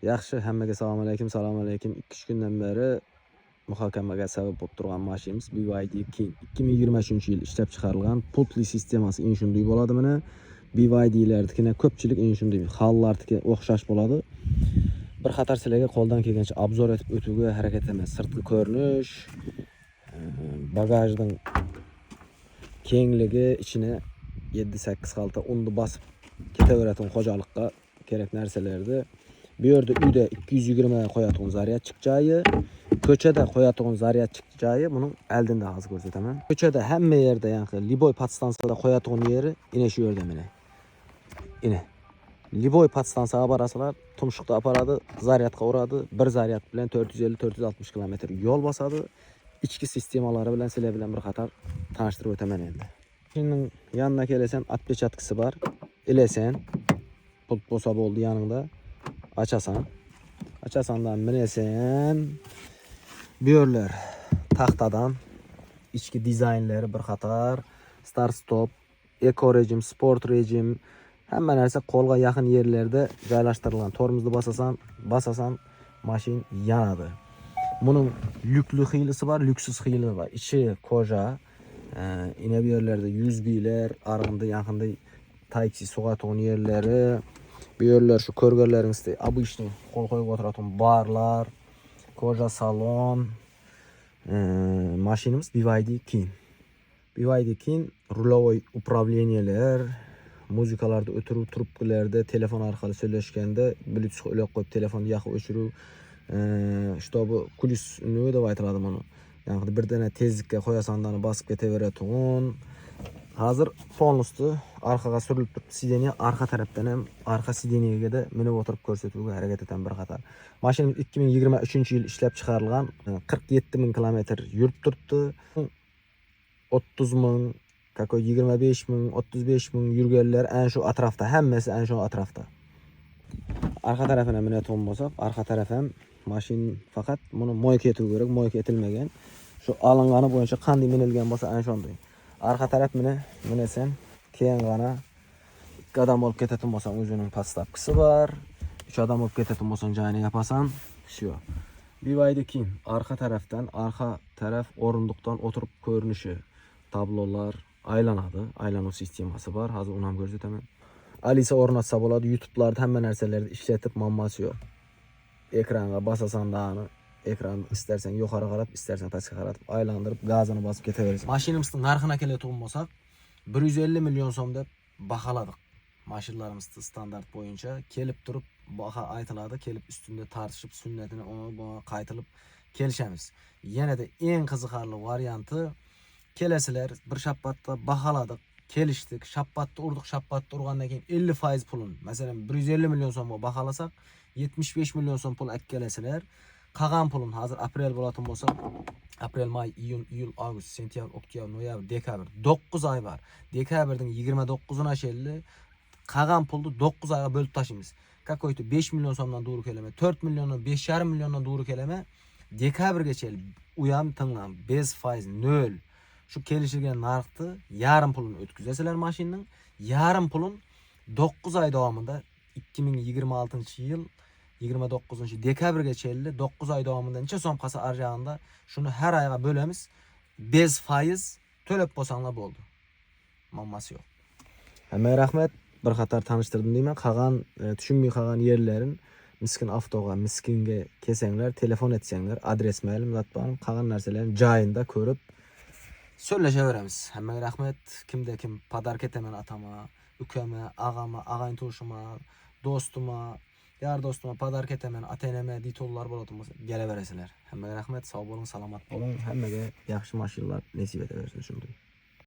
Yaxshi, hammaga assalomu alaykum. 2-3 kundan beri muhokamaga sabab bo'lib turgan mashinamiz BYD King 2023-yil ishlab chiqarilgan pultli sistemasi eng shunday bo'ladi mana. BYD'lardikine ko'pchilik eng shunday, xallarniki o'xshash bo'ladi. Bir qator sizlarga qo'ldan kelgancha obzor etib o'tuvga harakat etaman. Sirtqi ko'rinish, bagajning kengligi, ichine 7-8 xalta unni bosib ketaveradigan xo'jalikqa kerak narsalardi. Bu yerda uyda 220 qo'yadigan zaryadchik joyi, ko'chada qo'yadigan zaryadchik joyi buning oldinda hozir ko'rsataman. Ko'chada hamma yerda, ya'ni Liboy podstansiyada qo'yadigan yeri ina shu yerda mana. Ina. Liboy podstansiyaga borasizlar, tumshuqda aparadi, zaryadga uradi. Bir zaryad bilan 450-460 km yo'l bosadi. İchki sistemalari bilan sizlar bilan bir qator tanishtirib o'taman endi. Mashinaning yanına kelasan, atpechatkisi bor. Ilasan, pult bo'lsa bo'ldi yanında. Açasan. Açasandan binesen. Bu yerler taxtadan içki dizaynları bir qator, start stop, eco rejim, sport rejim, hamma narsa qo'lga yaqin yerlerde joylashtirilgan. Tormozni basasan mashin yanadi. Bunun lüklü xilisi var, lüksüz xili var. İçi koja, yine bir yerlerde 100 biler, arında yakında taksi soğatığın yerleri. Bu yerler şu körgörlerinizde обычный kol koyup oturatan barlar, koja salon. Maşinimiz BYD King. BYD King rulovoy upravlenyeler, muzikalarda ötürüp trubkalarda telefon arkalı söyleşkende Bluetooth ölek koyup telefonu yakıp öçürüp işte bu kulis nöye de aytırdım onu. Yani bir tane tezlikке koyasandanı basıp keteveretun. Hazır polnustu arkaga sürülüp turib sideniye arka taraftan hem arka sideniyege de minib oturup ko'rsatuvga harakat eten bir qator. Mashinamiz 2023-yil ishlab chiqarilgan, 47.000 km yurib turibdi. 30.000, 25.000, 35.000 yurganlar en şu atrafta, hammasi en şu atrafta. Arka tarafına minetun bo'lsak, arka taraf ham mashin faqat buni moyka etuv kerak, moyka etilmagan. Şu alingani bo'yicha qanday minilgan bo'lsa ana shunday. Arka taraf minesen, keyin gana 2 adam olib ketadigan bo'lsang o'zining podstavkasi bor. 3 adam olib ketadigan bo'lsang joyini yapasan. Shu. BYD King arka taraf o'rindiqdan oturup ko'rinishi, tablolar aylanadi. Aylanu sistemasi bor. Hozir uni ham ko'rsataman. Alisa o'rnatsa bo'ladi. YouTube'larda hamma narsalarni ishlatib manbasi yo'q. Ekranga basasan dağını, ekranı istersen yukarı qarab, istersen pastga qaratib, aylandırıp gazını basıp ketaverasiz. Mashinamizning narxına keladigan bo'lsak, 150 milyon so'm deb bahaladik. Mashinlarimizni standart bo'yicha kelib turib baha aytiladi, kelib üstünde tartışıp sünnetini ona qaytilib kelishamiz. Yana da eng qiziqarli varianti kelasilar bir shapatda bahaladik, kelishdik, shapatda urgandan keyin 50% pulun, masalan 150 milyon so'm bahalasak 75 milyon so'm pul akkelasizlar. Qolgan pulun hozir aprel bo'latan bo'lsa, aprel, may, iyul, avgust, sentyabr, oktyabr, noyabr, dekabr 9 ay var. Dekabrning 29'una şelli qolgan pulni 9 ayga bölüp taşıymiz. Какой-то 5 milyon so'mdan doğru keleme, 4 milyondan 5,5 milyondan doğru keleme. Dekabrgacha uyam tinglam 5% 0. Şu kelishilgan narxni yarım pulun o'tkazasizlar mashinning. Yarım pulun 9 ay davomida 2026-yil 29 dekabrgacha 9 ay davomida necha so'm qolsa arjag'anda shuni har oyga bo'lamiz. 5% to'lab bo'lsanglar bo'ldi. Muammosi yo'q. Hammaga rahmat. Bir qator tanishtirdim deyman. Qolgan tushunmay qolgan yerlarin miskin avtoga, miskinga kelsanglar, telefon etsanglar, adres mailim zatban qolgan narsalarni joyida ko'rib so'zlashaveramiz. Hammaga rahmat. Kimda kim podarka etaman atama, ukama, ag'ama, ag'ayn to'shima, do'stuma, yar do'stuma podarka etaman, ata-enama deytollar bo'ladi bo'lsa, kelaverasizlar. Hammaga rahmat, sog' bo'ling, salomat bo'ling. Hammaga yaxshi mashinalar nasib etaversin shunday.